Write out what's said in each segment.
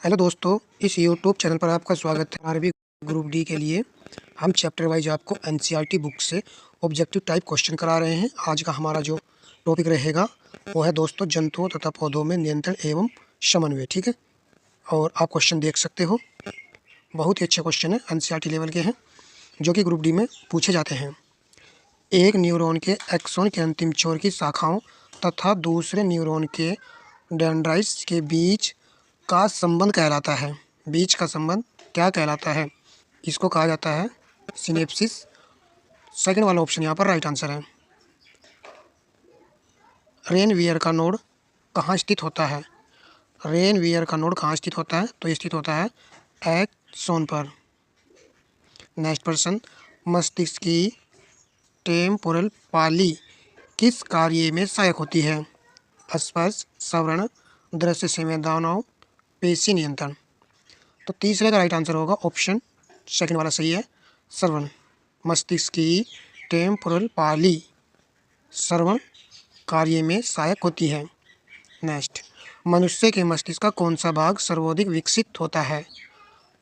Hello दोस्तों, इस YouTube channel पर आपका स्वागत है। आरबी ग्रुप डी के लिए हम चैप्टर वाइज आपको एनसीईआरटी बुक से ऑब्जेक्टिव टाइप क्वेश्चन करा रहे हैं। आज का हमारा जो टॉपिक रहेगा वो है दोस्तों जंतुओं तथा पौधों में नियंत्रण एवं समन्वय। ठीक है, और आप क्वेश्चन देख सकते हो। बहुत ही अच्छे क्वेश्चन है, एनसीईआरटी लेवल के हैं, जो कि ग्रुप डी में पूछे जाते हैं। एक न्यूरॉन के एक्सॉन के अंतिम छोर की शाखाओं तथा दूसरे न्यूरॉन के डेंड्राइट्स के बीच का संबंध कहलाता है। बीच का संबंध क्या कहलाता है? इसको कहा जाता है सिनेप्सिस। सेकंड वाला ऑप्शन यहाँ पर राइट आंसर है। रेनवियर का नोड कहाँ स्थित होता है? रेनवियर का नोड कहाँ स्थित होता है? तो ये स्थित होता है एक्सॉन पर। नेक्स्ट प्रश्न, मस्तिष्क की टेम्पोरल पाली किस कार्य में सहायक होती है? स्पर्श, श्रवण, दृश्य संवेदनाओं, पेशी नियंत्रण। तो तीसरे का राइट आंसर होगा ऑप्शन सेकंड वाला सही है, श्रवण। मस्तिष्क की टेम्पोरल पाली श्रवण कार्य में सहायक होती है। नेक्स्ट, मनुष्य के मस्तिष्क का कौन सा भाग सर्वाधिक विकसित होता है?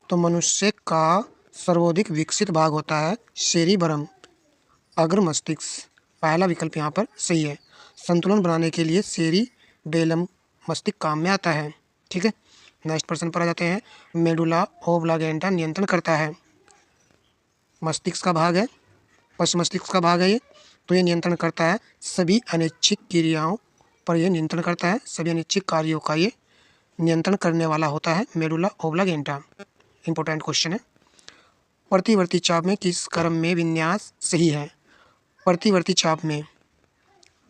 तो मनुष्य का सर्वाधिक विकसित भाग होता है सेरिबरम, अग्र मस्तिष्क। पहला विकल्प यहाँ पर सही है। संतुलन बनाने के लिए सेरिबेलम मस्तिष्क काम में आता है। ठीक है, नेक्स्ट प्रश्न पर आ जाते हैं। मेडुला ओब्लांगेटा नियंत्रण करता है, मस्तिष्क का भाग है, पश्च मस्तिष्क का भाग है ये। तो ये नियंत्रण करता है सभी अनैच्छिक क्रियाओं पर, यह नियंत्रण करता है सभी अनैच्छिक कार्यों का, ये नियंत्रण करने वाला होता है मेडुला ओब्लांगेटा। इंपॉर्टेंट क्वेश्चन है। प्रतिवर्ती चाप में किस क्रम में विन्यास सही है? प्रतिवर्ती चाप में,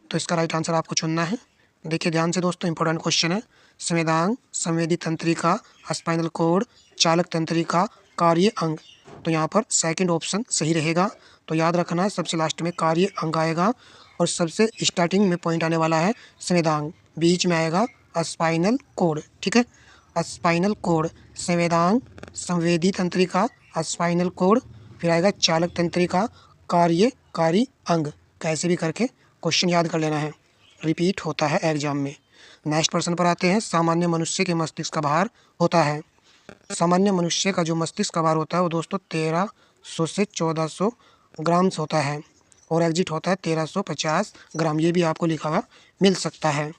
तो इसका राइट आंसर आपको चुनना है। देखिए ध्यान से दोस्तों, इंपॉर्टेंट क्वेश्चन है। संवेदांग, संवेदी तंत्रिका, स्पाइनल कोड, चालक तंत्रिका, कार्य अंग। तो यहाँ पर सेकंड ऑप्शन सही रहेगा। तो याद रखना है, सबसे लास्ट में कार्य अंग आएगा और सबसे स्टार्टिंग में पॉइंट आने वाला है संवेदांग, बीच में आएगा स्पाइनल कोड। ठीक है, स्पाइनल कोड, संवेदांग, संवेदी तंत्रिका, स्पाइनल कोड, फिर आएगा चालक तंत्रिका, कार्यकारी अंग। कैसे भी करके क्वेश्चन याद कर लेना है, रिपीट होता है एग्जाम में। नेक्स्ट प्रश्न पर आते हैं। सामान्य मनुष्य के मस्तिष्क का भार होता है, सामान्य मनुष्य का जो मस्तिष्क का भार होता है वो दोस्तों 1300 से 1400 ग्राम्स होता है, और एग्जिट होता है 1350 ग्राम। ये भी आपको लिखा हुआ मिल सकता है।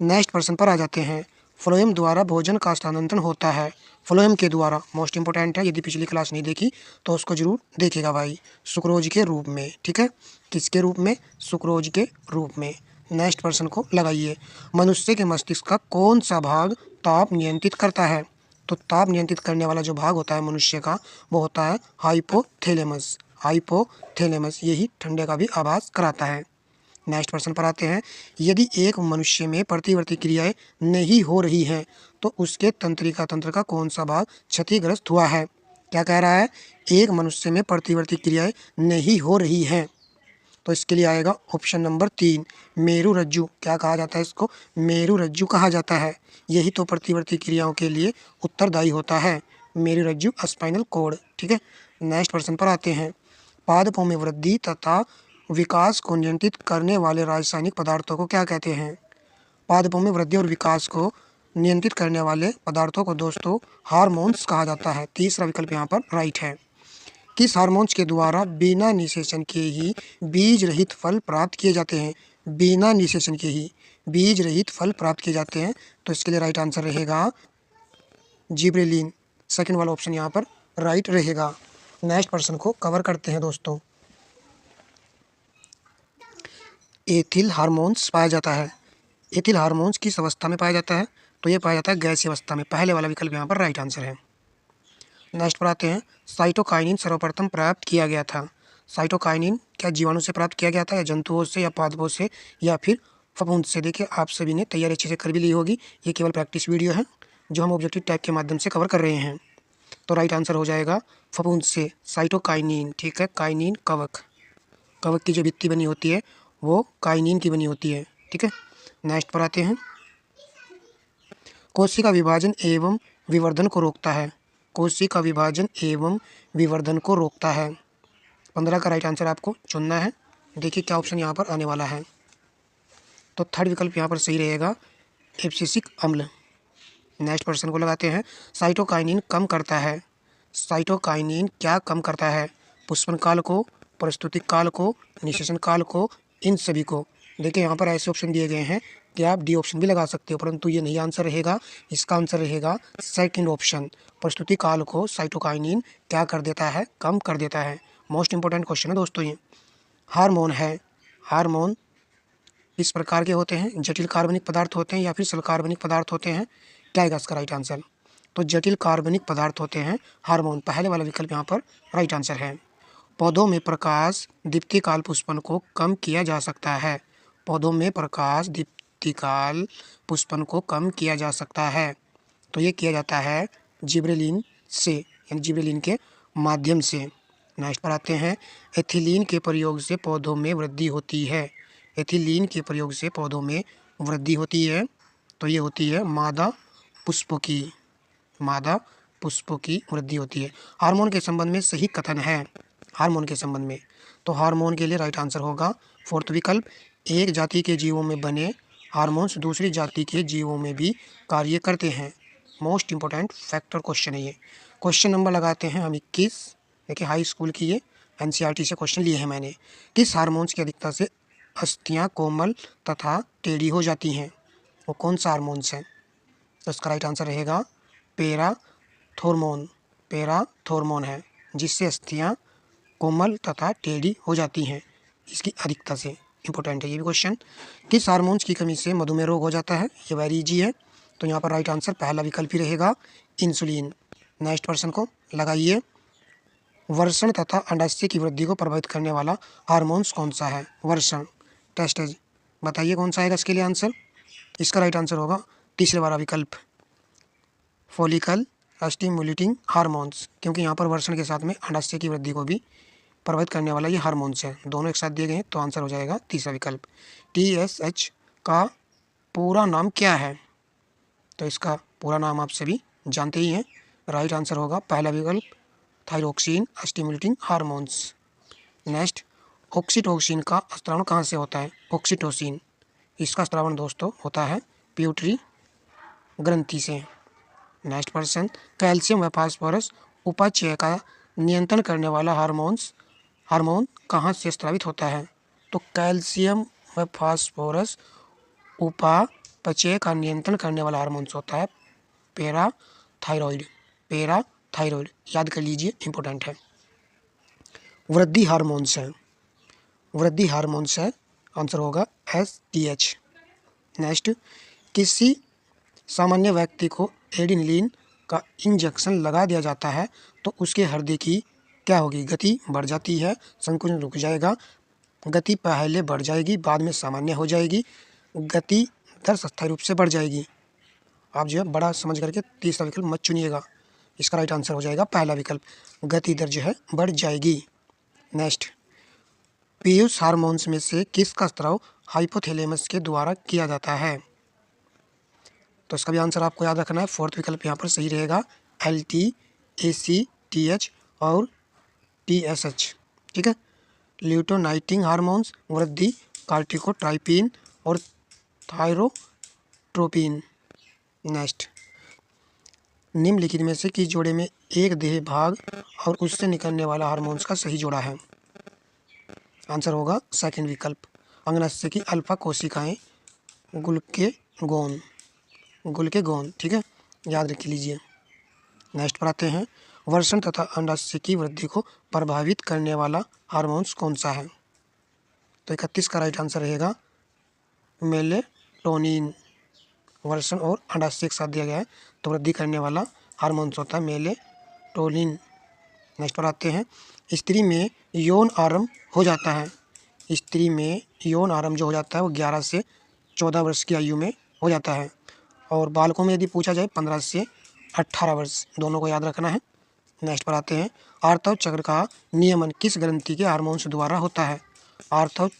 नेक्स्ट प्रश्न पर आ जाते हैं। फ्लोएम द्वारा भोजन का स्थानांतरण होता है, फ्लोएम के द्वारा, मोस्ट इंपॉर्टेंट है। यदि पिछली क्लास नहीं देखी तो उसको जरूर देखेगा भाई। सुक्रोज के रूप में, ठीक है, किसके रूप में? सुक्रोज के रूप में। नेक्स्ट प्रश्न को लगाइए। मनुष्य के मस्तिष्क का कौन सा भाग ताप नियंत्रित करता है? तो ताप नियंत्रित करने वाला जो भाग होता है मनुष्य का, वो होता है हाइपोथैलेमस। हाइपोथैलेमस यही ठंडे का भी आभास कराता है। नेक्स्ट प्रश्न पर आते हैं। यदि एक मनुष्य में प्रतिवर्ती क्रियाएं नहीं हो रही हैं तो उसके तंत्रिका तंत्र का कौन सा भाग क्षतिग्रस्त हुआ है? क्या कह रहा है? एक मनुष्य में प्रतिवर्ती क्रियाएं नहीं हो रही हैं, तो इसके लिए आएगा ऑप्शन नंबर 3, मेरु रज्जु। क्या कहा जाता है इसको? मेरु रज्जु कहा जाता है। यही तो प्रतिवर्ती क्रियाओं के लिए उत्तरदायी होता है, मेरु रज्जु, स्पाइनल कोड। ठीक है, नेक्स्ट प्रश्न पर आते हैं। पादपों में वृद्धि तथा विकास को नियंत्रित करने वाले रासायनिक पदार्थों को क्या कहते हैं? पादपों में वृद्धि और विकास को नियंत्रित करने वाले पदार्थों को दोस्तों हार्मोन्स कहा जाता है। तीसरा विकल्प यहाँ पर राइट है। किस हार्मोन्स के द्वारा बिना निषेचन के ही बीज रहित फल प्राप्त किए जाते हैं? बिना निषेचन के ही बीज रहित फल प्राप्त किए जाते हैं। तो इसके लिए राइट आंसर रहेगा जिब्रेलिन। सेकंड वाला ऑप्शन यहाँ पर राइट रहेगा। नेक्स्ट प्रश्न को कवर करते हैं दोस्तों। एथिल हार्मोन्स पाया जाता है, एथिल हार्मोन्स किस अवस्था में पाया जाता है? तो ये पाया जाता है गैसीय अवस्था में। पहले वाला विकल्प यहाँ पर राइट आंसर है। नेक्स्ट पर आते हैं। साइटोकाइनिन सर्वप्रथम प्राप्त किया गया था। साइटोकाइनिन क्या जीवाणु से प्राप्त किया गया था, या जंतुओं से, या पादपों से, या फिर फफूंद से? देखिए आप सभी ने तैयारी अच्छे से कर भी ली होगी। ये केवल प्रैक्टिस वीडियो है जो हम ऑब्जेक्टिव टाइप के माध्यम से कवर कर रहे हैं। तो राइट आंसर हो जाएगा फफूंद से, साइटोकाइनिन। ठीक है, काइनिन कवक, कवक की जो भित्ति बनी होती है वो काइनिन की बनी होती है। ठीक है, नेक्स्ट पर आते हैं। कोशिका विभाजन एवं विवर्धन को रोकता है, कोशिका विभाजन एवं विवर्धन को रोकता है। 15 का राइट आंसर आपको चुनना है। देखिए क्या ऑप्शन यहाँ पर आने वाला है। तो थर्ड विकल्प यहाँ पर सही रहेगा, एब्सिसिक अम्ल। नेक्स्ट पर्सन को लगाते हैं। साइटोकाइनिन कम करता है। साइटोकाइनिन क्या कम करता है? पुष्पन काल को, प्रस्तुति काल को, निषेचन काल को, इन सभी को। देखिए यहाँ पर ऐसे ऑप्शन दिए गए हैं कि आप डी ऑप्शन भी लगा सकते हो, परंतु ये नहीं आंसर रहेगा। इसका आंसर रहेगा सेकंड ऑप्शन। प्रस्तुति काल को साइटोकाइनिन क्या कर देता है? कम कर देता है। मोस्ट इंपॉर्टेंट क्वेश्चन है दोस्तों ये। हार्मोन है। हार्मोन इस प्रकार के होते हैं, जटिल कार्बनिक पदार्थ होते हैं या फिर सरल कार्बनिक पदार्थ होते हैं? क्या है इसका राइट आंसर? तो जटिल कार्बनिक पदार्थ होते हैं हार्मोन। पहले वाला विकल्प यहाँ पर राइट आंसर है। पौधों में प्रकाश दीप्तिकाल पुष्पन को कम किया जा सकता है। पौधों में प्रकाश दीप्तिकाल पुष्पन को कम किया जा सकता है। तो ये किया जाता है जिब्रेलिन से, यानी जिब्रेलिन के माध्यम से। नेक्स्ट पर आते हैं। एथिलीन के प्रयोग से पौधों में वृद्धि होती है। एथिलीन के प्रयोग से पौधों में वृद्धि होती है। तो ये होती है मादा पुष्पों की। मादा पुष्पों की वृद्धि होती है। हार्मोन के संबंध में सही कथन है। हार्मोन के संबंध में, तो हार्मोन के लिए राइट आंसर होगा फोर्थ विकल्प। एक जाति के जीवों में बने हार्मोन्स दूसरी जाति के जीवों में भी कार्य करते हैं। मोस्ट इंपॉर्टेंट फैक्टर क्वेश्चन है ये। क्वेश्चन नंबर लगाते हैं हम 21। देखिए हाई स्कूल की ये एनसीईआरटी से क्वेश्चन लिए हैं मैंने। किस हार्मोन्स की अधिकता से अस्थियां कोमल तथा टेढ़ी हो जाती हैं? वो कौन सा हार्मोन्स है? तो इसका राइट आंसर रहेगा पैराथॉर्मोन। पैराथॉर्मोन है जिससे अस्थियां कोमल तथा टेढ़ी हो जाती हैं इसकी अधिकता से। इंपॉर्टेंट है ये भी क्वेश्चन। किस हार्मोन्स की कमी से मधुमेह रोग हो जाता है? ये वेरी इजी है। तो यहाँ पर राइट आंसर पहला विकल्प ही रहेगा इंसुलिन। नेक्स्ट पर्सन को लगाइए। वर्षण तथा अंडाशय की वृद्धि को प्रभावित करने वाला हार्मोन्स कौन सा है? वर्षण, टेस्टेज, बताइए कौन सा आएगा इसके लिए आंसर? इसका राइट आंसर होगा तीसरे वाला विकल्प फॉलिकल स्टिमुलेटिंग हार्मोन्स, क्योंकि यहाँ पर वर्षण के साथ में अंडाशय की वृद्धि को भी प्रभावित करने वाला ये हार्मोन्स है। दोनों एक साथ दिए गए हैं तो आंसर हो जाएगा तीसरा विकल्प। TSH का पूरा नाम क्या है? तो इसका पूरा नाम आप सभी जानते ही हैं। राइट आंसर होगा पहला विकल्प thyroxine stimulating hormones. Next, oxytocin का स्त्रावण कहाँ से होता है? ऑक्सीटोसिन, इसका स्त्रावण दोस्तों होता है पिट्यूटरी ग्रंथि से। नेक्स्ट पर्सन, कैल्शियम व फास्फोरस उपापचय का नियंत्रण करने वाला हार्मोन कहाँ से स्रावित होता है? तो कैल्शियम व फास्फोरस उपापचय का नियंत्रण करने वाला हार्मोन्स होता है पैराथायरॉइड। पैराथायरॉइड याद कर लीजिए, इंपॉर्टेंट है। वृद्धि हार्मोन्स है। वृद्धि हार्मोन्स है, आंसर होगा STH। नेक्स्ट, किसी सामान्य व्यक्ति को एड्रेनलिन का इंजेक्शन लगा दिया जाता है तो उसके हृदय की क्या होगी? गति बढ़ जाती है, संकुचन रुक जाएगा, गति पहले बढ़ जाएगी बाद में सामान्य हो जाएगी, गति दर अस्थायी रूप से बढ़ जाएगी। आप जो है बड़ा समझ करके तीसरा विकल्प मत चुनिएगा। इसका राइट आंसर हो जाएगा पहला विकल्प, गति दर जो है बढ़ जाएगी। नेक्स्ट, पीयूष हार्मोन्स में से किसका स्राव हाइपोथैलेमस के द्वारा किया जाता है? तो इसका भी आंसर आपको याद रखना है। फोर्थ विकल्प यहाँ पर सही रहेगा LT, ACTH और TSH। ठीक है। ल्यूटेनाइटिंग हार्मोन्स वृद्धि कार्टिकोट्राइपिन और थायरोट्रोपिन। नेक्स्ट, निम्नलिखित में से किस जोड़े में एक देह भाग और उससे निकलने वाला हार्मोन्स का सही जोड़ा है? आंसर होगा सेकंड विकल्प, अंगनाशय की अल्फा कोशिकाएं गुल्केगोन। ठीक है, याद रख लीजिए। नेक्स्ट पर आते हैं। वर्षण तथा अंडाशय की वृद्धि को प्रभावित करने वाला हार्मोन्स कौन सा है? तो 31 का राइट आंसर रहेगा मेलेटोनिन। वर्षण और अंडाशय एक साथ दिया गया है तो वृद्धि करने वाला हार्मोन्स होता है मेलेटोनिन। नेक्स्ट पर आते हैं। स्त्री में यौन आरंभ हो जाता है। स्त्री में यौन आरंभ जो हो जाता है वो 11 से 14 वर्ष की आयु में हो जाता है, और बालकों में यदि पूछा जाए 15 से 18 वर्ष, दोनों को याद रखना है। नेक्स्ट पर आते हैं। आर्तव चक्र का नियमन किस ग्रंथि के हार्मोन्स द्वारा होता है? आर्तव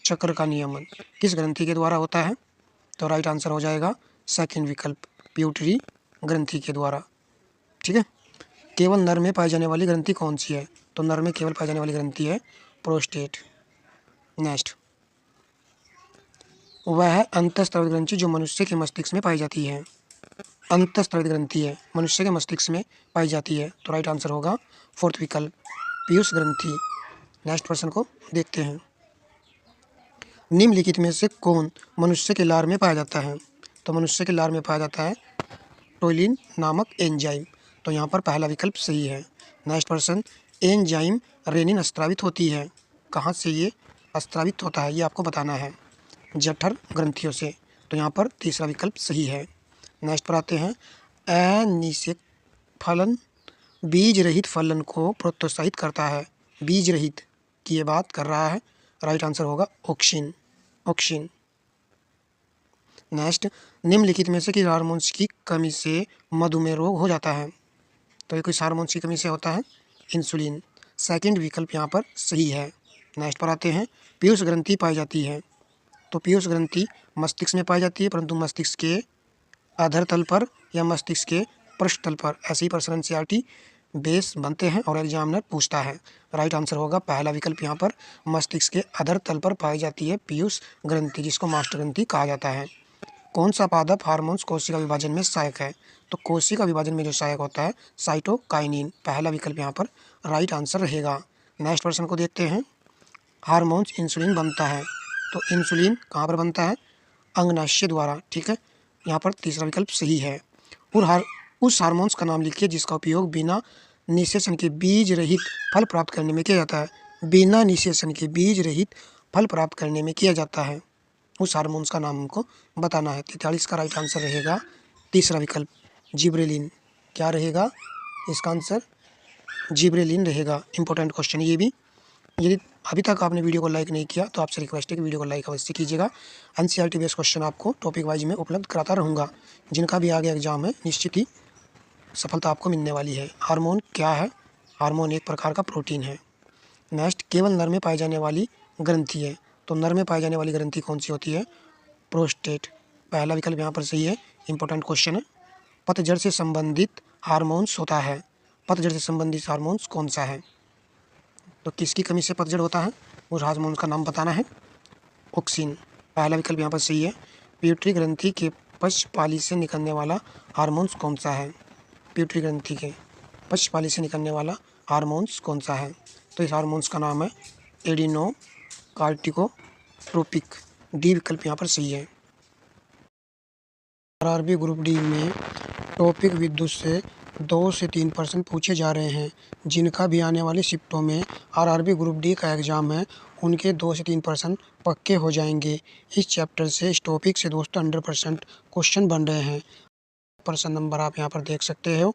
चक्र का नियमन किस ग्रंथि के द्वारा होता है? तो राइट आंसर हो जाएगा सेकंड विकल्प, पिट्यूटरी ग्रंथि के द्वारा। ठीक है। केवल नर में पाई जाने वाली ग्रंथि कौन सी है? तो नर में केवल पाई जाने वाली ग्रंथि है प्रोस्टेट। नेक्स्ट, वह अंतःस्रावी ग्रंथि जो मनुष्य के मस्तिष्क में पाई जाती है। अंतःस्रावित ग्रंथि है, मनुष्य के मस्तिष्क में पाई जाती है। तो राइट आंसर होगा फोर्थ विकल्प पीयूष ग्रंथि। नेक्स्ट प्रश्न को देखते हैं। निम्नलिखित में से कौन मनुष्य के लार में पाया जाता है? तो मनुष्य के लार में पाया जाता है टोलिन नामक एंजाइम। तो यहाँ पर पहला विकल्प सही है। नेक्स्ट प्रश्न, एंजाइम रेनिन स्रावित होती है, कहाँ से ये स्रावित होता है ये आपको बताना है। जठर ग्रंथियों से। तो यहाँ पर तीसरा विकल्प सही है। नेक्स्ट पर आते हैं। अनिषेक फलन बीज रहित फलन को प्रोत्साहित करता है। बीज रहित की ये बात कर रहा है। राइट आंसर होगा ऑक्सिन। ऑक्सिन। नेक्स्ट, निम्नलिखित में से किस हार्मोन्स की कमी से मधुमेह रोग हो जाता है? तो ये किस हार्मोन्स की कमी से होता है? इंसुलिन। सेकंड विकल्प यहाँ पर सही है। नेक्स्ट पर आते हैं। पीयूष ग्रंथि पाई जाती है। तो पीयूष ग्रंथि मस्तिष्क में पाई जाती है, परंतु मस्तिष्क के अधर तल पर या मस्तिष्क के पृष्ठ तल पर। ऐसे ही प्रश्न एनसीईआरटी बेस बनते हैं और एग्जामिनर पूछता है। राइट आंसर होगा पहला विकल्प यहाँ पर मस्तिष्क के अधर तल पर पाई जाती है पीयूष ग्रंथि, जिसको मास्टर ग्रंथि कहा जाता है। कौन सा पादप हार्मोन्स कोशिका विभाजन में सहायक है? तो कोशिका विभाजन में जो सहायक होता है साइटोकाइनिन। पहला विकल्प यहाँ पर राइट आंसर रहेगा। नेक्स्ट प्रश्न को देखते हैं। हार्मोन्स इंसुलिन बनता है, तो इंसुलिन कहाँ पर बनता है? अंगनाशय द्वारा। ठीक है, यहाँ पर तीसरा विकल्प सही है। और उस हार्मोन्स का नाम लिखिए जिसका उपयोग बिना निषेचन के बीज रहित फल प्राप्त करने में किया जाता है। बिना निषेचन के बीज रहित फल प्राप्त करने में किया जाता है, उस हार्मोन्स का नाम हमको बताना है। 43 का राइट आंसर रहेगा तीसरा विकल्प जिब्रेलिन। क्या रहेगा इसका आंसर? जिब्रेलिन रहेगा। इंपॉर्टेंट क्वेश्चन ये भी। यदि अभी तक आपने वीडियो को लाइक नहीं किया तो आपसे रिक्वेस्ट है कि वीडियो को लाइक अवश्य कीजिएगा। एनसीईआरटी बेस्ड क्वेश्चन आपको टॉपिक वाइज में उपलब्ध कराता रहूँगा। जिनका भी आगे एग्जाम है निश्चित ही सफलता आपको मिलने वाली है। हार्मोन क्या है? हार्मोन एक प्रकार का प्रोटीन है। नेक्स्ट, केवल नर में पाई जाने वाली ग्रंथि है। तो नर में पाई जाने वाली ग्रंथि कौन सी होती है? प्रोस्टेट। पहला विकल्प यहाँ पर सही है। इंपॉर्टेंट क्वेश्चन है। पतझड़ से संबंधित हार्मोन्स होता है। पतझड़ से संबंधित हार्मोन्स कौन सा है? तो किसकी कमी से पतझड़ होता है? उस हार्मोन का नाम बताना है। ऑक्सिन। पहला विकल्प यहाँ पर सही है। पिट्यूटरी ग्रंथि के पक्षपाली से निकलने वाला हार्मोन्स कौन सा है? पिट्यूटरी ग्रंथि के पक्षपाली से निकलने वाला हार्मोन्स कौन सा है? तो इस हार्मोन्स का नाम है एडिनो कार्टिकोट्रोपिक। डी विकल्प यहाँ पर सही है। आरआरबी ग्रुप डी में टॉपिक विद्युत से 2 से 3 प्रश्न पूछे जा रहे हैं। जिनका भी आने वाली शिफ्टों में आरआरबी ग्रुप डी का एग्ज़ाम है उनके 2 से 3 प्रश्न पक्के हो जाएंगे। इस चैप्टर से इस टॉपिक से दोस्तों 100% क्वेश्चन बन रहे हैं। प्रश्न नंबर आप यहाँ पर देख सकते हो।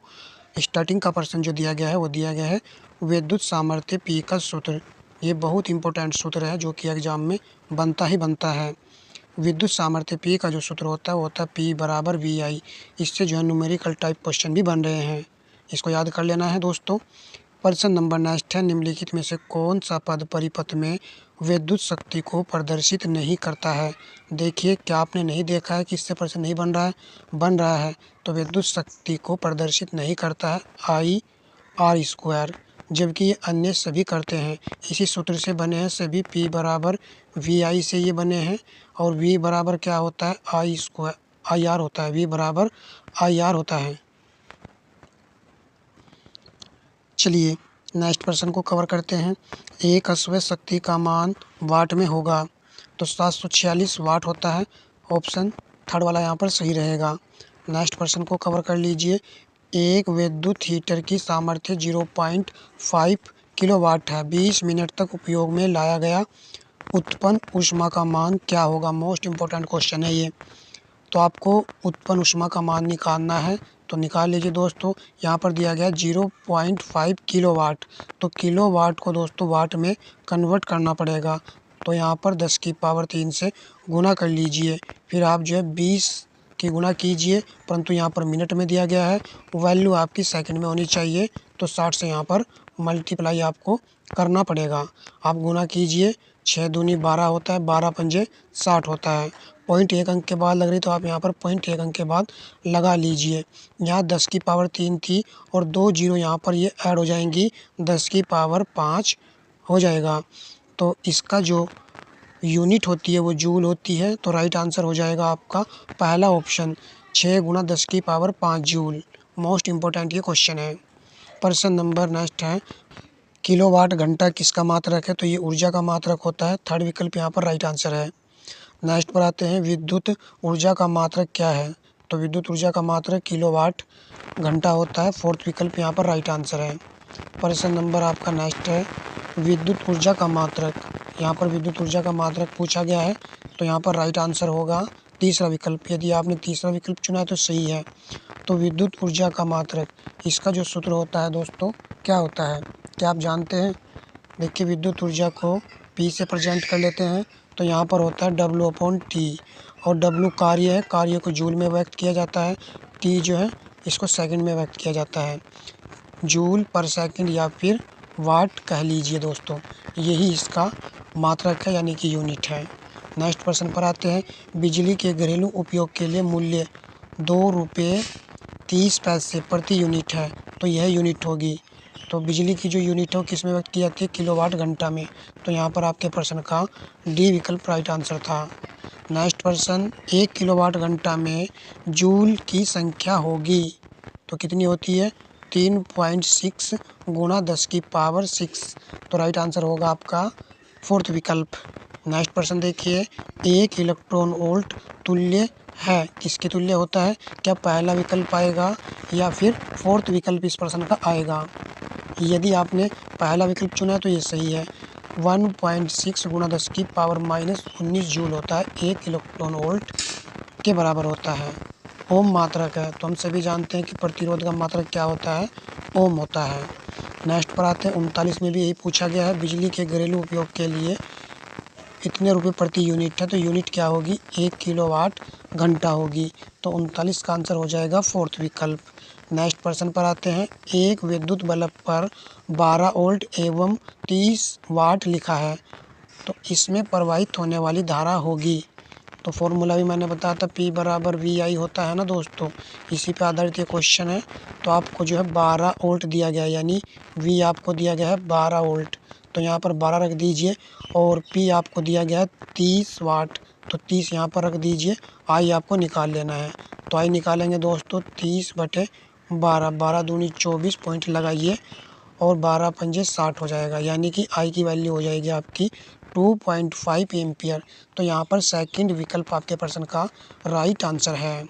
स्टार्टिंग का प्रश्न जो दिया गया है वो दिया गया है विद्युत सामर्थ्य पी का सूत्र। ये बहुत इंपॉर्टेंट सूत्र है जो कि एग्जाम में बनता ही बनता है। विद्युत सामर्थ्य पी का जो सूत्र होता है वो होता है पी बराबर वी आई। इससे जो है न्यूमेरिकल टाइप क्वेश्चन भी बन रहे हैं, इसको याद कर लेना है दोस्तों। प्रश्न नंबर नेक्स्ट है। निम्नलिखित में से कौन सा पद परिपथ में विद्युत शक्ति को प्रदर्शित नहीं करता है? देखिए, क्या आपने नहीं देखा है कि इससे प्रश्न नहीं बन रहा है? बन रहा है। तो विद्युत शक्ति को प्रदर्शित नहीं करता है आई आर स्क्वायर, जबकि ये अन्य सभी करते हैं। इसी सूत्र से बने हैं सभी। पी बराबर वी आई से ये बने हैं और वी बराबर क्या होता है? आई स्क्वायर आई आर होता है। वी बराबर आई आर होता है। चलिए नेक्स्ट प्रश्न को कवर करते हैं। एक अश्व शक्ति का मान वाट में होगा, तो 746 वाट होता है। ऑप्शन थर्ड वाला यहाँ पर सही रहेगा। नेक्स्ट प्रश्न को कवर कर लीजिए। एक विद्युत हीटर की सामर्थ्य 0.5 किलोवाट है। 20 मिनट तक उपयोग में लाया गया उत्पन्न ऊष्मा का मान क्या होगा? मोस्ट इम्पोर्टेंट क्वेश्चन है ये। तो आपको उत्पन्न ऊष्मा का मान निकालना है, तो निकाल लीजिए दोस्तों। यहाँ पर दिया गया 0.5 किलोवाट। तो किलोवाट को दोस्तों वाट में कन्वर्ट करना पड़ेगा। तो यहाँ पर 10 की पावर 3 से गुना कर लीजिए। फिर आप जो है 20 की गुना कीजिए, परंतु यहाँ पर मिनट में दिया गया है, वैल्यू आपकी सेकंड में होनी चाहिए। तो 60 से यहाँ पर मल्टीप्लाई आपको करना पड़ेगा। आप गुना कीजिए, 6 दूनी 12 होता है, 12 पंजे 60 होता है। 0.1 अंक के बाद लग रही तो आप यहाँ पर 0.1 अंक के बाद लगा लीजिए। यहाँ 10 की पावर 3 थी और 2 जीरो यहाँ पर ये ऐड हो जाएंगी, 10 की पावर 5 हो जाएगा। तो इसका जो यूनिट होती है वो जूल होती है। तो राइट आंसर हो जाएगा आपका पहला ऑप्शन 6 गुना 10 की पावर 5 जूल। मोस्ट इम्पोर्टेंट ये क्वेश्चन है। प्रश्न नंबर नेक्स्ट है, किलोवाट घंटा किसका मात्रक है? तो ये ऊर्जा का मात्रक होता है। थर्ड विकल्प यहाँ पर राइट आंसर है। नेक्स्ट पर आते हैं, विद्युत ऊर्जा का मात्रक क्या है? तो विद्युत ऊर्जा का मात्रक किलोवाट घंटा होता है। फोर्थ विकल्प यहाँ पर राइट आंसर है। प्रश्न नंबर आपका नेक्स्ट है, विद्युत ऊर्जा का मात्रक। यहाँ पर विद्युत ऊर्जा का मात्रक पूछा गया है, तो यहाँ पर राइट आंसर होगा तीसरा विकल्प। यदि आपने तीसरा विकल्प चुना है तो सही है। तो विद्युत ऊर्जा का मात्रक, इसका जो सूत्र होता है दोस्तों, क्या होता है? क्या आप जानते हैं? देखिए, विद्युत ऊर्जा को P से प्रेजेंट कर लेते हैं, तो यहाँ पर होता है W/T। और W कार्य है, कार्य को जूल में व्यक्त किया जाता है। T जो है इसको सेकंड में व्यक्त किया जाता है। जूल पर सेकंड या फिर वाट कह लीजिए दोस्तों, यही इसका मात्रक है, यानी कि यूनिट है। नेक्स्ट प्रश्न पर आते हैं, बिजली के घरेलू उपयोग के लिए मूल्य 2 रुपये 30 पैसे प्रति यूनिट है, तो यह यूनिट होगी। तो बिजली की जो यूनिट है वो किस में व्यक्त की जाती है? किलोवाट घंटा में। तो यहाँ पर आपके प्रश्न का डी विकल्प राइट आंसर था। नेक्स्ट प्रश्न, 1 किलोवाट घंटा में जूल की संख्या होगी, तो कितनी होती है? 3.6 गुना 10 की पावर 6। तो राइट आंसर होगा आपका फोर्थ विकल्प। नेक्स्ट प्रश्न देखिए, 1 इलेक्ट्रॉन वोल्ट तुल्य है, किसके तुल्य होता है? क्या पहला विकल्प आएगा या फिर फोर्थ विकल्प इस प्रश्न का आएगा? यदि आपने पहला विकल्प चुना है तो ये सही है। 1.6 गुना 10 की पावर -19 जूल होता है, 1 इलेक्ट्रॉन वोल्ट के बराबर होता है। ओम मात्रक है, तो हम सभी जानते हैं कि प्रतिरोध का मात्रक क्या होता है? ओम होता है। नेक्स्ट पर आते हैं, 39 में भी यही पूछा गया है, बिजली के घरेलू उपयोग के लिए इतने रुपये प्रति यूनिट है, तो यूनिट क्या होगी? 1 किलोवाट घंटा होगी। तो 39 का आंसर हो जाएगा फोर्थ विकल्प। नेक्स्ट प्रश्न पर आते हैं, एक विद्युत बल्ब पर 12 वोल्ट एवं 30 वाट लिखा है, तो इसमें प्रवाहित होने वाली धारा होगी। तो फॉर्मूला भी मैंने बताया था, P बराबर VI होता है ना दोस्तों, इसी पे आधारित ये क्वेश्चन है। तो आपको जो है 12 वोल्ट दिया गया है, यानी V आपको दिया गया है 12 वोल्ट, तो यहाँ पर 12 रख दीजिए। और P आपको दिया गया है 30 वाट, तो 30 यहाँ पर रख दीजिए। I आपको निकाल लेना है, तो I निकालेंगे दोस्तों 30/12, 12 दूनी 24 पॉइंट लगाइए और 12 पंजे 60 हो जाएगा, यानी कि I की वैल्यू हो जाएगी आपकी 2.5 एम्पियर। तो यहाँ पर सेकंड विकल्प आपके प्रश्न का राइट आंसर है।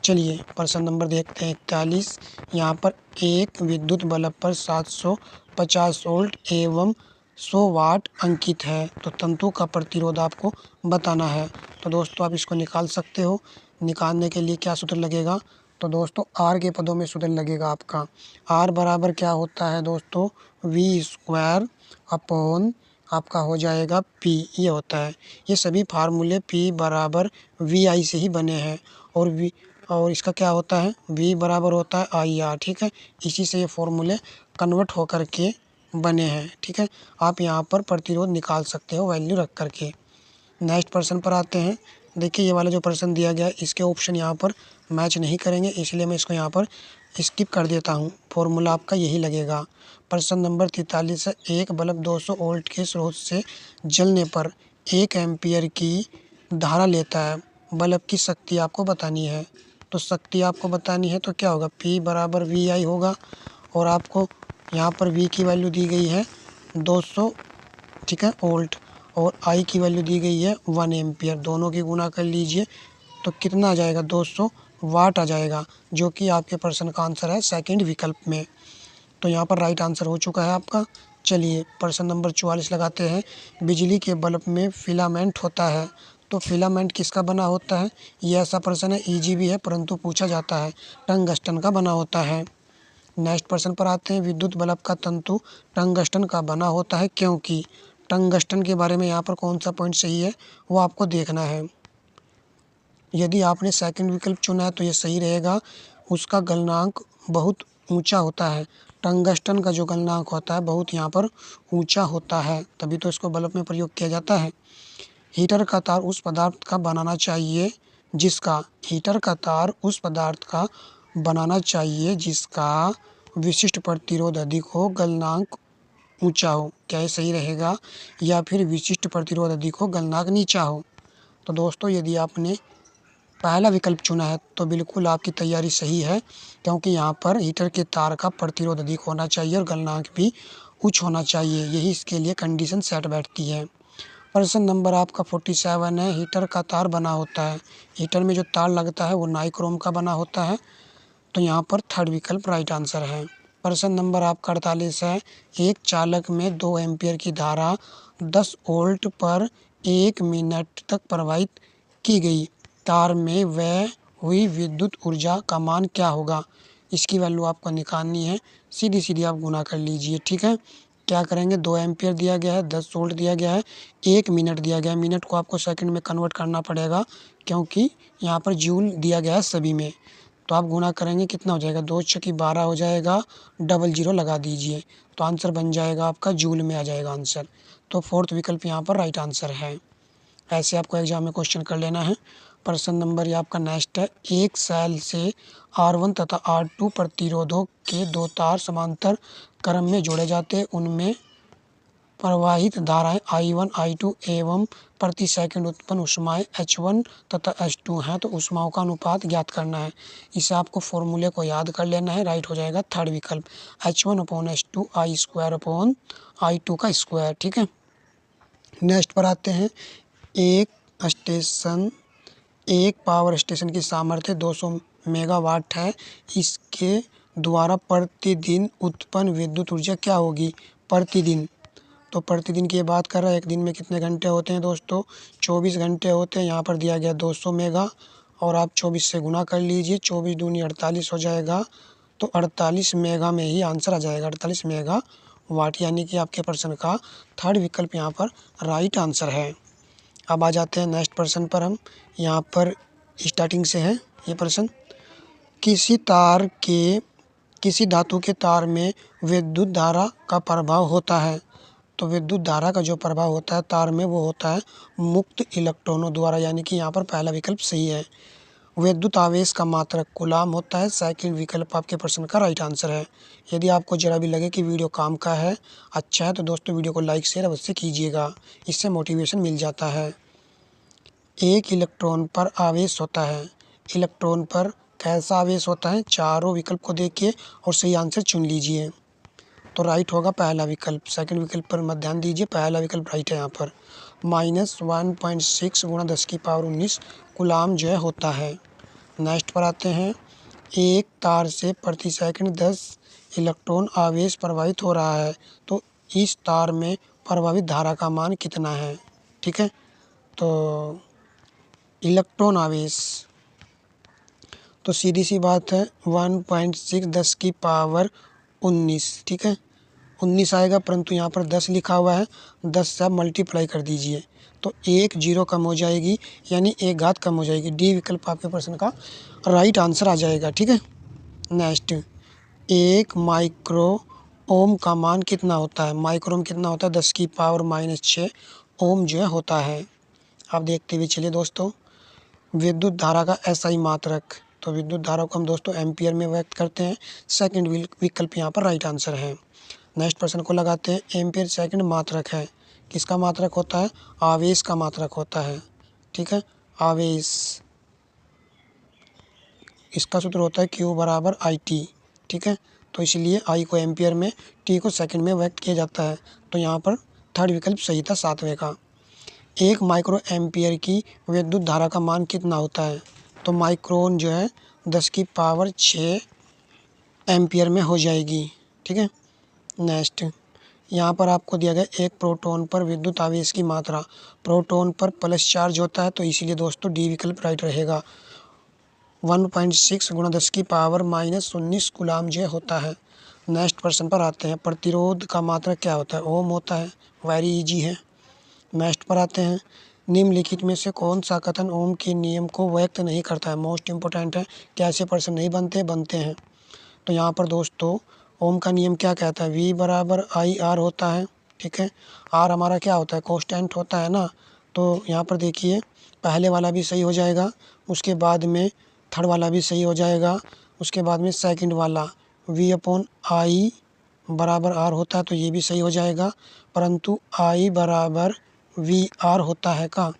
चलिए प्रश्न नंबर देखते हैं 41। यहाँ पर एक विद्युत बल्ब पर 750 वोल्ट एवं 100 वाट अंकित है, तो तंतु का प्रतिरोध आपको बताना है। तो दोस्तों आप इसको निकाल सकते हो। निकालने के लिए क्या सूत्र लगेगा? तो दोस्तों R के पदों में सूत्र लगेगा आपका। R बराबर क्या होता है दोस्तों? V² अपॉन आपका हो जाएगा P, ये होता है। ये सभी फार्मूले P बराबर VI से ही बने हैं। और इसका क्या होता है? V बराबर होता है IR, ठीक है। इसी से ये फॉर्मूले कन्वर्ट होकर के बने हैं, ठीक है। आप यहाँ पर प्रतिरोध निकाल सकते हो वैल्यू रख करके। नेक्स्ट प्रश्न पर आते हैं। देखिए, ये वाला जो प्रश्न दिया गया है इसके ऑप्शन यहाँ पर मैच नहीं करेंगे, इसलिए मैं इसको यहाँ पर स्किप कर देता हूँ। फॉर्मूला आपका यही लगेगा। प्रश्न नंबर 43 है, एक बल्ब 200 वोल्ट के स्रोत से जलने पर 1 एम्पियर की धारा लेता है। बल्ब की शक्ति आपको बतानी है। तो शक्ति आपको बतानी है तो क्या होगा? P बराबर VI होगा। और आपको यहाँ पर V की वैल्यू दी गई है 200, ठीक है, वोल्ट, और I की वैल्यू दी गई है 1 एम्पियर। दोनों की गुना कर लीजिए तो कितना आ जाएगा? 200 वाट आ जाएगा, जो कि आपके प्रश्न का आंसर है सेकंड विकल्प में। तो यहाँ पर राइट आंसर हो चुका है आपका। चलिए प्रश्न नंबर 44 लगाते हैं। बिजली के बल्ब में फिलामेंट होता है, तो फिलामेंट किसका बना होता है? ये ऐसा प्रश्न है, ईजी भी है, परंतु पूछा जाता है। टंगस्टन का बना होता है। नेक्स्ट प्रश्न पर आते हैं। विद्युत बल्ब का तंतु टंगस्टन का बना होता है, क्योंकि टंगस्टन के बारे में यहाँ पर कौन सा पॉइंट सही है वो आपको देखना है। यदि आपने सेकंड विकल्प चुना है तो ये सही रहेगा। उसका गलनांक बहुत ऊंचा होता है। टंगस्टन का जो गलनांक होता है बहुत यहाँ पर ऊंचा होता है, तभी तो इसको बल्ब में प्रयोग किया जाता है। हीटर का तार उस पदार्थ का बनाना चाहिए जिसका हीटर का तार उस पदार्थ का बनाना चाहिए जिसका विशिष्ट प्रतिरोध अधिक हो, गलनांक ऊंचा हो। क्या ये सही रहेगा? या फिर विशिष्ट प्रतिरोध अधिक हो, गलनांक नीचा हो? तो दोस्तों यदि आपने पहला विकल्प चुना है तो बिल्कुल आपकी तैयारी सही है, क्योंकि यहाँ पर हीटर के तार का प्रतिरोध अधिक होना चाहिए और गलनांक भी उच्च होना चाहिए, यही इसके लिए कंडीशन सेट बैठती है। प्रश्न नंबर आपका 47 है। हीटर का तार बना होता है, हीटर में जो तार लगता है वो नाइक्रोम का बना होता है, तो यहाँ पर थर्ड विकल्प राइट आंसर है। प्रश्न नंबर आपका 48 है। एक चालक में 2 एम्पीयर की धारा 10 वोल्ट पर 1 मिनट तक प्रवाहित की गई, तार में वह हुई विद्युत ऊर्जा का मान क्या होगा? इसकी वैल्यू आपको निकालनी है, सीधी सीधी आप गुना कर लीजिए। ठीक है, क्या करेंगे, 2 एम्पीयर दिया गया है, 10 वोल्ट दिया गया है, 1 मिनट दिया गया है। मिनट को आपको सेकंड में कन्वर्ट करना पड़ेगा, क्योंकि यहाँ पर जूल दिया गया है सभी में। तो आप गुना करेंगे, कितना हो जाएगा, 2 छक्की 12 हो जाएगा, डबल जीरो लगा दीजिए, तो आंसर बन जाएगा आपका जूल में आ जाएगा आंसर। तो फोर्थ विकल्प यहाँ पर राइट आंसर है। ऐसे आपको एग्जाम में क्वेश्चन कर लेना है। प्रश्न नंबर ये आपका नेक्स्ट है। एक सेल से R1 तथा R2 प्रतिरोधों के 2 तार समांतर क्रम में जोड़े जाते हैं, उनमें प्रवाहित धाराएं I1 I2 एवं प्रति सेकंड उत्पन्न ऊष्माएं H1 तथा H2 हैं, तो ऊष्माओं का अनुपात ज्ञात करना है। इसे आपको फॉर्मूले को याद कर लेना है, राइट हो जाएगा थर्ड विकल्प H1/H2 I² का स्क्वायर। ठीक है, नेक्स्ट पर आते हैं। एक पावर स्टेशन की सामर्थ्य 200 मेगावाट है, इसके द्वारा प्रतिदिन उत्पन्न विद्युत ऊर्जा क्या होगी? प्रतिदिन, तो प्रतिदिन की बात कर रहा है, एक दिन में कितने घंटे होते हैं दोस्तों? 24 घंटे होते हैं। यहाँ पर दिया गया 200 मेगा और आप 24 से गुना कर लीजिए, 24 दूनी 48 हो जाएगा, तो 48 मेगा में ही आंसर आ जाएगा, 48 मेगा वाट, यानी कि आपके प्रश्न का थर्ड विकल्प यहाँ पर राइट आंसर है। अब आ जाते हैं नेक्स्ट प्रश्न पर। हम यहाँ पर स्टार्टिंग से है ये प्रश्न। किसी धातु के तार में विद्युत धारा का प्रभाव होता है, तो विद्युत धारा का जो प्रभाव होता है तार में वो होता है मुक्त इलेक्ट्रॉनों द्वारा, यानी कि यहाँ पर पहला विकल्प सही है। विद्युत आवेश का मात्रक कूलाम होता है, सेकंड विकल्प आपके प्रश्न का राइट आंसर है। यदि आपको जरा भी लगे कि वीडियो काम का है, अच्छा है, तो दोस्तों वीडियो को लाइक शेयर अवश्य कीजिएगा, इससे मोटिवेशन मिल जाता है। एक इलेक्ट्रॉन पर आवेश होता है, इलेक्ट्रॉन पर कैसा आवेश होता है? चारों विकल्प को देखिए और सही आंसर चुन लीजिए, तो राइट होगा पहला विकल्प। सेकंड विकल्प पर मत ध्यान दीजिए, पहला विकल्प राइट है यहाँ पर। -1.6 × 10⁻19 कूलाम जो है होता है। नेक्स्ट पर आते हैं। एक तार से प्रति सेकंड 10 इलेक्ट्रॉन आवेश प्रवाहित हो रहा है, तो इस तार में प्रभावित धारा का मान कितना है? ठीक है, तो इलेक्ट्रॉन आवेश, तो सीधी सी बात है 1.6 10⁻19, ठीक है, 19 आएगा, परंतु यहाँ पर 10 लिखा हुआ है, 10 से आप मल्टीप्लाई कर दीजिए, तो एक जीरो कम हो जाएगी, यानी एक घात कम हो जाएगी। डी विकल्प आपके प्रश्न का राइट आंसर आ जाएगा। ठीक है, नेक्स्ट, 1 माइक्रो ओम का मान कितना होता है? माइक्रो ओम कितना होता है? 10⁻⁻6 ओम जो है होता है। आप देखते हुए चलिए दोस्तों। विद्युत धारा का एसआई मात्रक, तो विद्युत धारा को हम दोस्तों एम्पियर में व्यक्त करते हैं, सेकंड विकल्प यहाँ पर राइट आंसर है। नेक्स्ट प्रश्न को लगाते हैं। एम्पियर सेकंड मात्रक है, किसका मात्रक होता है? आवेश का मात्रक होता है। ठीक है, आवेश, इसका सूत्र होता है Q = IT। ठीक है, तो इसलिए I को एम्पियर में, T को सेकंड में व्यक्त किया जाता है, तो यहाँ पर थर्ड विकल्प सही था, सातवें का। 1 माइक्रो एम्पियर की विद्युत धारा का मान कितना होता है? तो माइक्रोन जो है 10⁻6 एम्पियर में हो जाएगी। ठीक है, नेक्स्ट, यहाँ पर आपको दिया गया एक प्रोटॉन पर विद्युत आवेश की मात्रा, प्रोटॉन पर प्लस चार्ज होता है, तो इसीलिए दोस्तों डी विकल्प राइट रहेगा। 1.6 × 10⁻−19 कूलाम जो होता है। नेक्स्ट प्रश्न पर आते हैं। प्रतिरोध का मात्रक क्या होता है? ओम होता है, वेरी इजी है। नेक्स्ट पर आते हैं। निम्नलिखित में से कौन सा कथन ओम के नियम को व्यक्त नहीं करता है? मोस्ट इंपॉर्टेंट है, कैसे प्रश्न नहीं बनते हैं। तो यहाँ पर दोस्तों ओम का नियम क्या कहता है? V = IR होता है। ठीक है, R हमारा क्या होता है? कांस्टेंट होता है ना, तो यहाँ पर देखिए पहले वाला भी सही हो जाएगा, उसके बाद में थर्ड वाला भी सही हो जाएगा, उसके बाद में सेकंड वाला V/I = R होता है, तो ये भी सही हो जाएगा, परंतु I = VR होता है का?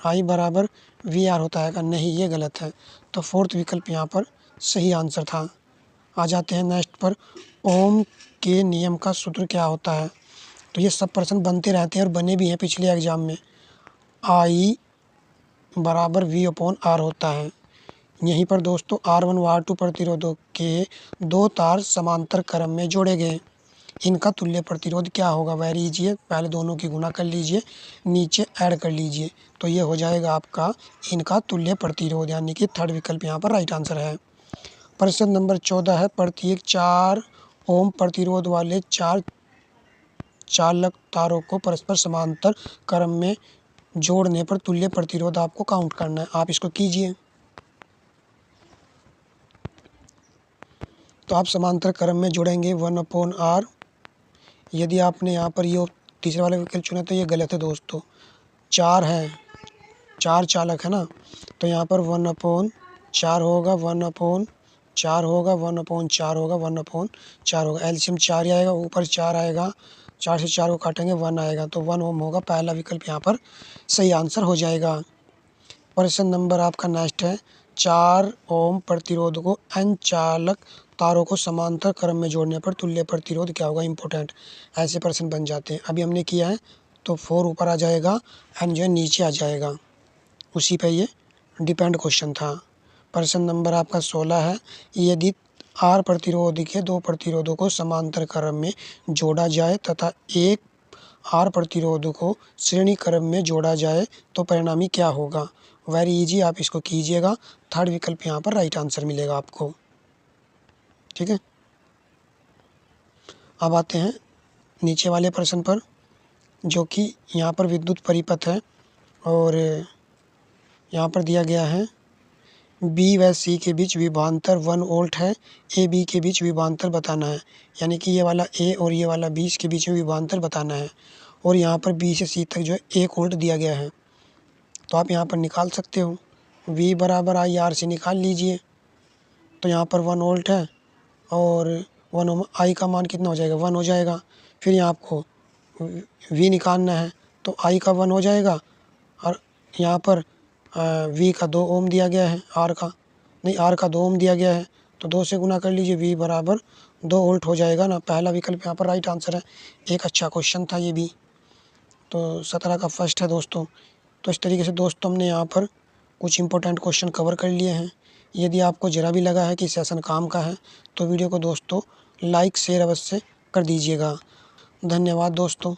I = वी आर होता है? नहीं, ये गलत है। तो फोर्थ विकल्प यहाँ पर सही आंसर था। आ जाते हैं नेक्स्ट पर, ओम के नियम का सूत्र क्या होता है? तो ये सब प्रश्न बनते रहते हैं और बने भी हैं पिछले एग्जाम में। आई बराबर वी अपॉन आर होता है। यहीं पर दोस्तों R1 व R2 प्रतिरोधों के दो तार समांतर क्रम में जोड़े गए, इनका तुल्य प्रतिरोध क्या होगा? वेरी इजी है, पहले दोनों की गुणा कर लीजिए, नीचे ऐड कर लीजिए, तो ये हो जाएगा आपका इनका तुल्य प्रतिरोध, यानी कि थर्ड विकल्प यहाँ पर राइट आंसर है। प्रश्न नंबर 14 है, प्रत्येक 4 ओम प्रतिरोध वाले 4 चालक तारों को परस्पर समांतर क्रम में जोड़ने पर तुल्य प्रतिरोध आपको काउंट करना है। आप इसको कीजिए। तो आप समांतर क्रम में जोड़ेंगे 1/r। यदि आपने यहाँ पर ये तीसरे वाला विकल्प चुना तो ये गलत है दोस्तों। 4 है, 4 चालक है ना, तो यहाँ पर 1/4 होगा, 1/4 होगा, 1/4 होगा, 1/4 होगा। एलसीएम 4 ही आएगा, ऊपर 4 आएगा, 4 से 4 को काटेंगे 1 आएगा, तो 1 ओम होगा। पहला विकल्प यहाँ पर सही आंसर हो जाएगा। प्रश्न नंबर आपका नेक्स्ट है, 4 ओम प्रतिरोध को n चालक तारों को समांतर क्रम में जोड़ने पर तुल्य प्रतिरोध क्या होगा? इंपॉर्टेंट ऐसे प्रश्न बन जाते हैं। अभी हमने किया है तो 4 ऊपर आ जाएगा, n जो है नीचे आ जाएगा, उसी पे ये डिपेंड क्वेश्चन था। प्रश्न नंबर आपका 16 है, यदि R प्रतिरोध के दो प्रतिरोधों को समांतर क्रम में जोड़ा जाए तथा एक R प्रतिरोध को श्रेणी क्रम में जोड़ा जाए तो परिणामी क्या होगा? वेरी इजी, आप इसको कीजिएगा। थर्ड विकल्प यहाँ पर राइट आंसर मिलेगा आपको। ठीक है, अब आते हैं नीचे वाले प्रश्न पर, जो कि यहाँ पर विद्युत परिपथ है और यहाँ पर दिया गया है बी व सी के बीच विभवांतर 1 वोल्ट है, ए बी के बीच विभवांतर बताना है। यानी कि ये वाला ए और ये वाला बी के बीच में विभवांतर बताना है, और यहाँ पर बी से सी तक जो है 1 वोल्ट दिया गया है। तो आप यहाँ पर निकाल सकते हो, V बराबर आई आर से निकाल लीजिए। तो यहाँ पर 1 वोल्ट है और 1 ओम, आई का मान कितना हो जाएगा? 1 हो जाएगा। फिर यहाँ आपको V निकालना है, तो आई का 1 हो जाएगा, और यहाँ पर V का 2 ओम दिया गया है, R का 2 ओम दिया गया है, तो 2 से गुना कर लीजिए, V बराबर 2 वोल्ट हो जाएगा ना। पहला विकल्प यहाँ पर राइट आंसर है। एक अच्छा क्वेश्चन था ये भी, तो 17 का फर्स्ट है दोस्तों। तो इस तरीके से दोस्तों हमने यहाँ पर कुछ इंपॉर्टेंट क्वेश्चन कवर कर लिए हैं। यदि आपको ज़रा भी लगा है कि सेशन काम का है तो वीडियो को दोस्तों लाइक शेयर अवश्य कर दीजिएगा। धन्यवाद दोस्तों।